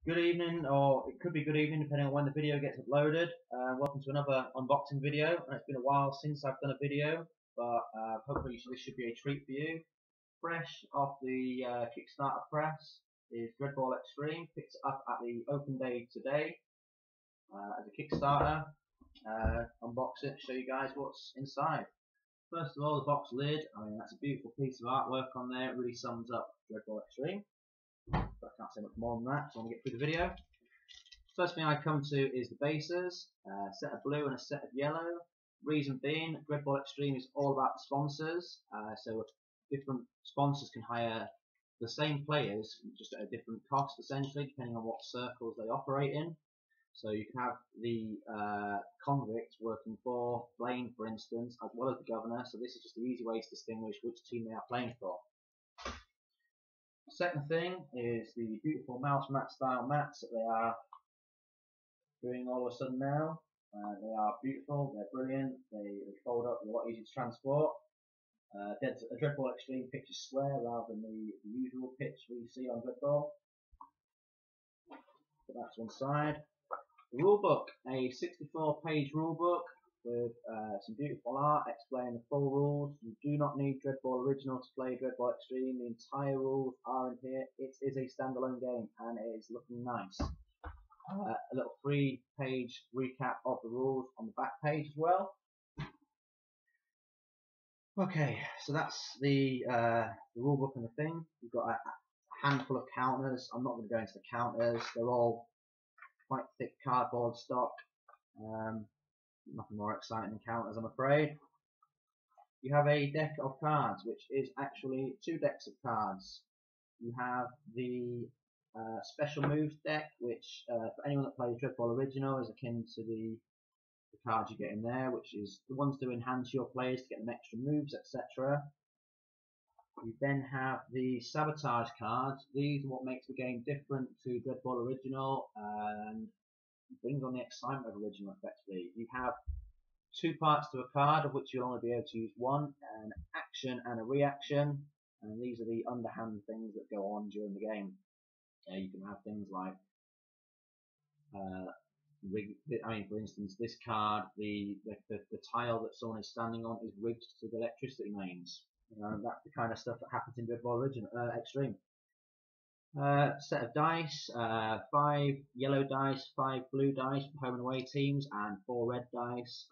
Good evening, or it could be good evening depending on when the video gets uploaded. Welcome to another unboxing video. It's been a while since I've done a video, but hopefully this should be a treat for you. Fresh off the Kickstarter press is Dreadball Xtreme. Picked it up at the open day today as a Kickstarter. Unbox it, show you guys what's inside. First of all, the box lid. I mean, that's a beautiful piece of artwork on there. It really sums up Dreadball Xtreme. But I can't say much more than that, so I'm going to get through the video. First thing I come to is the bases, a set of blue and a set of yellow. Reason being, Dreadball Xtreme is all about the sponsors, so different sponsors can hire the same players just at a different cost essentially, depending on what circles they operate in. So you can have the convicts working for Blaine, for instance, as well as the governor, so this is just an easy way to distinguish which team they are playing for. Second thing is the beautiful mouse mat style mats that they are doing all of a sudden now. They are beautiful, they're brilliant, they fold up, they're a lot easier to transport. A Dreadball Xtreme pitch is square rather than the usual pitch we see on Dreadball. Put that to one side. The rulebook, a 64-page rulebook with some beautiful art explaining the full rules. You do not need Dreadball Original to play Dreadball Xtreme. The entire rules are in here. It is a standalone game and it is looking nice. A little 3-page recap of the rules on the back page as well. Okay, so that's the rulebook and the thing. We've got a handful of counters. I'm not going to go into the counters. They're all quite thick cardboard stock. Nothing more exciting than counters, I'm afraid. You have a deck of cards, which is actually 2 decks of cards. You have the special moves deck, which for anyone that plays Dreadball Original is akin to the cards you get in there, which is the ones to enhance your players to get them extra moves, etc. You then have the sabotage cards. These are what makes the game different to Dreadball Original and brings on the excitement of Original effectively. You have 2 parts to a card, of which you'll only be able to use one, an action and a reaction, and these are the underhand things that go on during the game. You can have things like, for instance, this card, the tile that someone is standing on is rigged to the electricity mains. That's the kind of stuff that happens in Dreadball Original, Xtreme. Set of dice, 5 yellow dice, 5 blue dice for home and away teams, and 4 red dice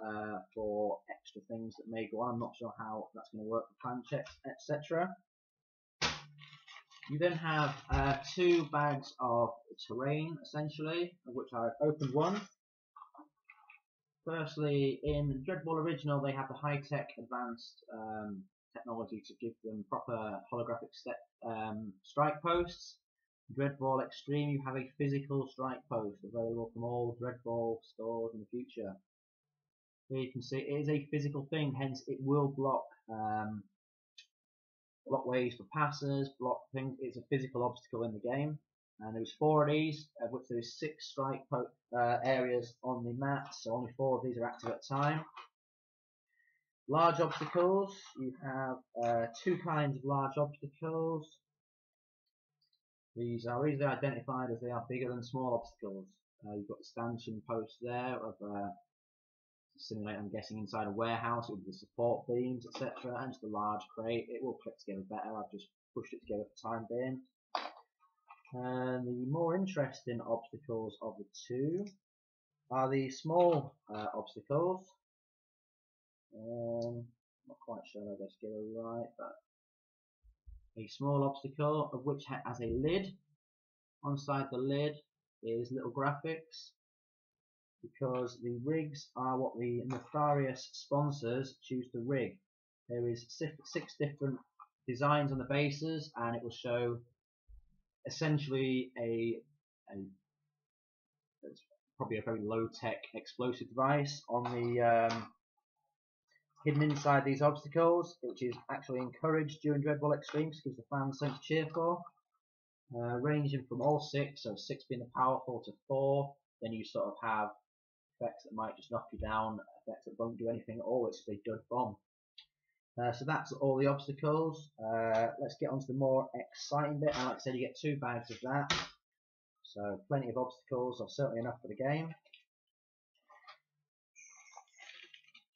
for extra things that may go on. I'm not sure how that's going to work for plan checks, etc. You then have 2 bags of terrain, essentially, of which I've opened one. Firstly, in Dreadball Original, they have the high-tech advanced technology to give them proper holographic strike posts. Dreadball Xtreme, you have a physical strike post available from all Dreadball stores in the future. Here you can see it is a physical thing, hence it will block ways for passers, block things. It's a physical obstacle in the game. And there's 4 of these, of which there is 6 strike areas on the map, so only 4 of these are active at a time. Large obstacles, you have 2 kinds of large obstacles. These are easily identified as they are bigger than small obstacles. You've got the stanchion post there of simulate, I'm guessing, inside a warehouse with the support beams, etc. And just a large crate. It will click together better. I've just pushed it together for time being. And the more interesting obstacles of the 2 are the small obstacles. Not quite sure how to get it right, but a small obstacle of which has a lid. Inside the lid is little graphics, because the rigs are what the nefarious sponsors choose to rig. There is 6 different designs on the bases, and it will show essentially it's probably a very low-tech explosive device on the hidden inside these obstacles, which is actually encouraged during Dreadball Xtreme because the fans something to cheer for. Ranging from all 6, so 6 being the powerful, to 4. Then you sort of have effects that might just knock you down, effects that won't do anything at all. It's a dud bomb. So that's all the obstacles. Let's get on to the more exciting bit. And like I said, you get 2 bags of that. So plenty of obstacles, or certainly enough for the game.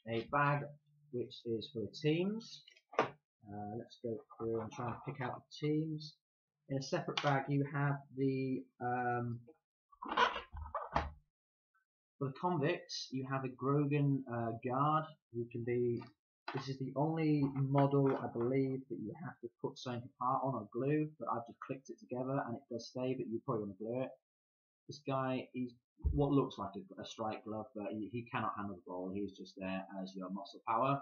A bag which is for the teams. Let's go through and try and pick out the teams. In a separate bag you have the for the convicts you have a Grogan guard who can be. This is the only model I believe that you have to put something apart on or glue, but I've just clicked it together and it does stay, but you probably want to glue it. This guy, he's what looks like a strike glove, but he cannot handle the ball. He's just there as your muscle power.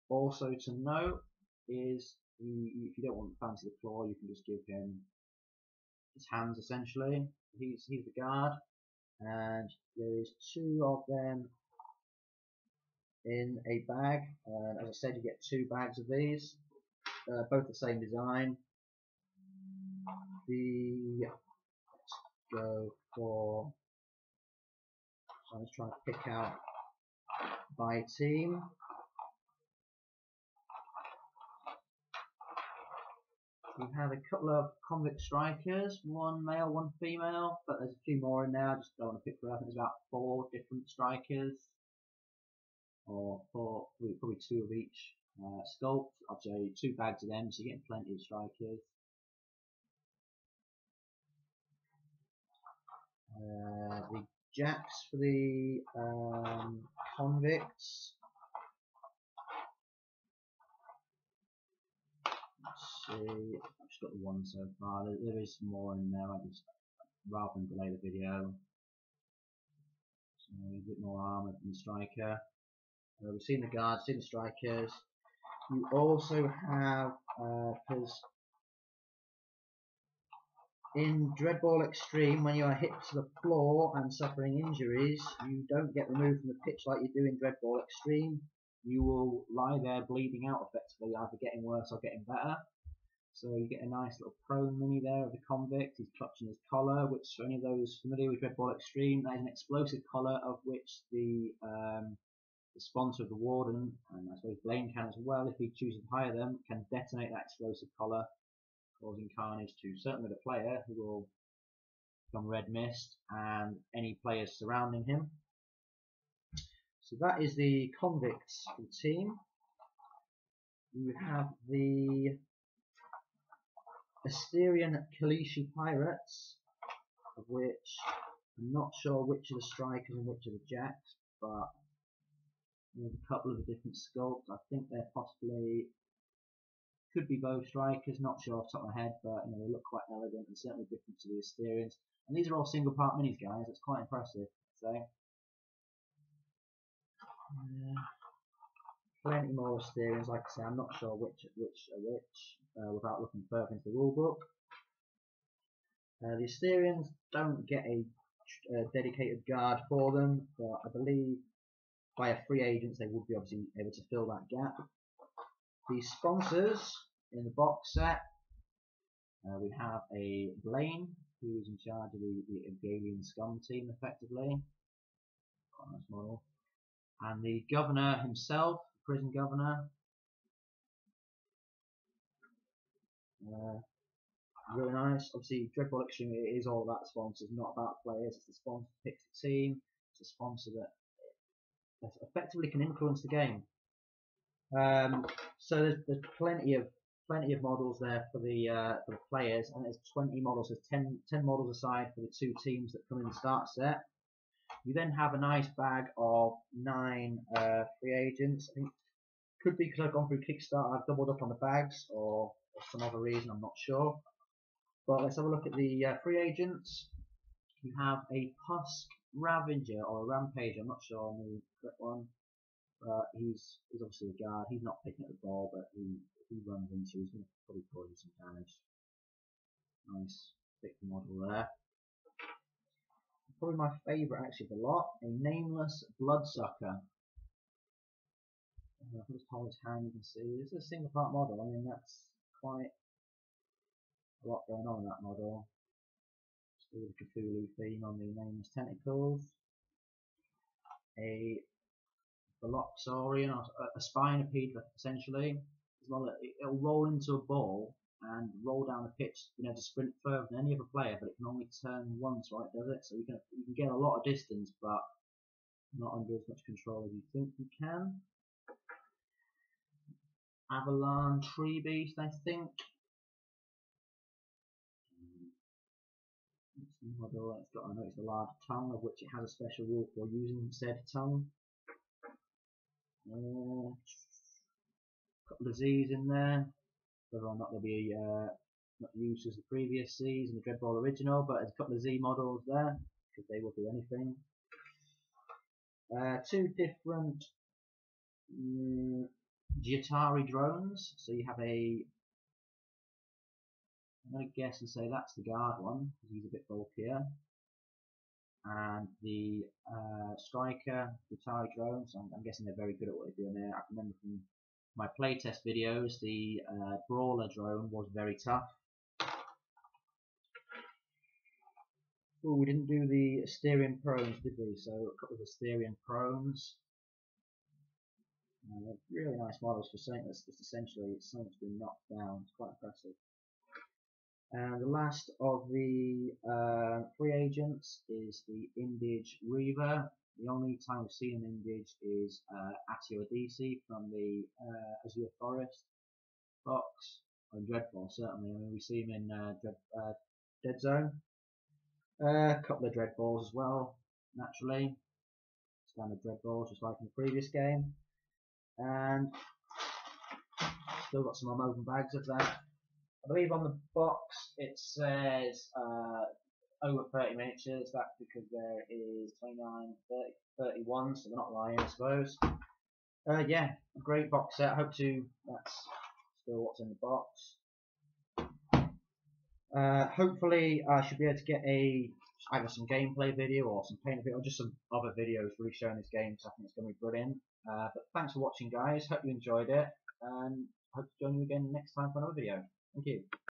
Also to note is, if you don't want to fancy the claw, you can just give him his hands essentially. He's the guard, and there is 2 of them in a bag. As I said, you get 2 bags of these, both the same design. Let's go for. So I'm just trying to pick out by team. We have a couple of convict strikers, 1 male, 1 female, but there's a few more in there. I just don't want to pick through. I think there's about 4 different strikers, or 4, probably 2 of each sculpt. I'd say 2 bags of them, so you're getting plenty of strikers. The jacks for the convicts. Let's see, I've just got the 1 so far. There is more in there. I just rather than delay the video. So a bit more armor than the striker. We've seen the guards, seen the strikers. You also have, because in Dreadball Xtreme, when you are hit to the floor and suffering injuries, you don't get removed from the pitch like you do in Dreadball Xtreme. You will lie there bleeding out effectively, either getting worse or getting better. So you get a nice little prone mini there of the convict. He's clutching his collar, which for any of those familiar with Dreadball Xtreme, that is an explosive collar of which the sponsor of the warden, and I suppose Blaine can as well, if he chooses to hire them, can detonate that explosive collar, causing carnage to certainly the player, who will become red mist, and any players surrounding him. So that is the convicts team. You have the Asterian Kalishi Pirates, of which I'm not sure which are the strikers and which are the jacks, but there's a couple of the different sculpts. I think they're possibly, could be both strikers, not sure off the top of my head, but you know, they look quite elegant and certainly different to the Asterians. And these are all single part minis, guys. It's quite impressive, I'd say. Plenty more Asterians. Like I say, I'm not sure which are which without looking further into the rulebook. The Asterians don't get a dedicated guard for them, but I believe via free agents they would be obviously able to fill that gap. The sponsors in the box set, we have a Blaine, who is in charge of the Alien Scum team effectively. Quite a nice model. And the governor himself, prison governor. Really nice. Obviously, Dreadball Xtreme, it is all about sponsors, not about players. It's the sponsor that picks the team. It's a sponsor that effectively can influence the game. So there's plenty of models there for the players, and there's 20 models. There's 10 models aside for the 2 teams that come in the start set. You then have a nice bag of 9 free agents. I think could be because I've gone through Kickstarter, I've doubled up on the bags, or some other reason, I'm not sure. But let's have a look at the free agents. You have a Husk Ravager or a Rampager, I'm not sure on the correct one. He's obviously a guard. He's not picking up the ball, but if he runs into, he's going to probably cause you some damage. Nice thick model there. Probably my favourite actually of the lot, a Nameless Bloodsucker. If I just hold his hand, you can see this is a single part model. I mean, that's quite a lot going on in that model. Still the Cthulhu theme on the Nameless Tentacles. A Veloxorian, or a Spinipede essentially. As well, it'll roll into a ball and roll down the pitch, to sprint further than any other player, but it can only turn once, right? Does it? So you can get a lot of distance, but not under as much control as you think you can. Avalon Tree Beast, I think. Model, it's got, I know it's a large tongue, of which it has a special rule for using said tongue. Couple of Z's in there, whether or not they'll be not used as the previous Z's in the Dreadball original, but there's a couple of Z models there, because they will do anything. Two different Giatari drones, so you have I'm going to guess and say that's the guard one, because he's a bit bulkier. And the striker Giatari drones, I'm guessing they're very good at what they're doing there. I remember from my playtest videos, the brawler drone was very tough. Oh, we didn't do the Asterian Prones, did we? So a couple of Asterian Prones. They're really nice models for something that's just essentially something that's been knocked down. It's quite impressive. And the last of the free agents is the Indige Reaver. The only time we've seen an Indige is Atio Adisi from the Azure Forest box, or in Dreadball certainly. I mean, we see him in Dead Zone. A couple of Dreadballs as well, naturally. Standard Dreadballs, just like in the previous game. And still got some more open bags of that. I believe on the box it says over 30 miniatures. That's because there is 29, 30, 31, so they're not lying, I suppose. Yeah, a great box set. I hope that's still what's in the box. Hopefully I should be able to get either some gameplay video or some paint video or just some other videos really showing this game, so I think it's going to be brilliant. But thanks for watching, guys. Hope you enjoyed it, and hope to join you again next time for another video. Thank you.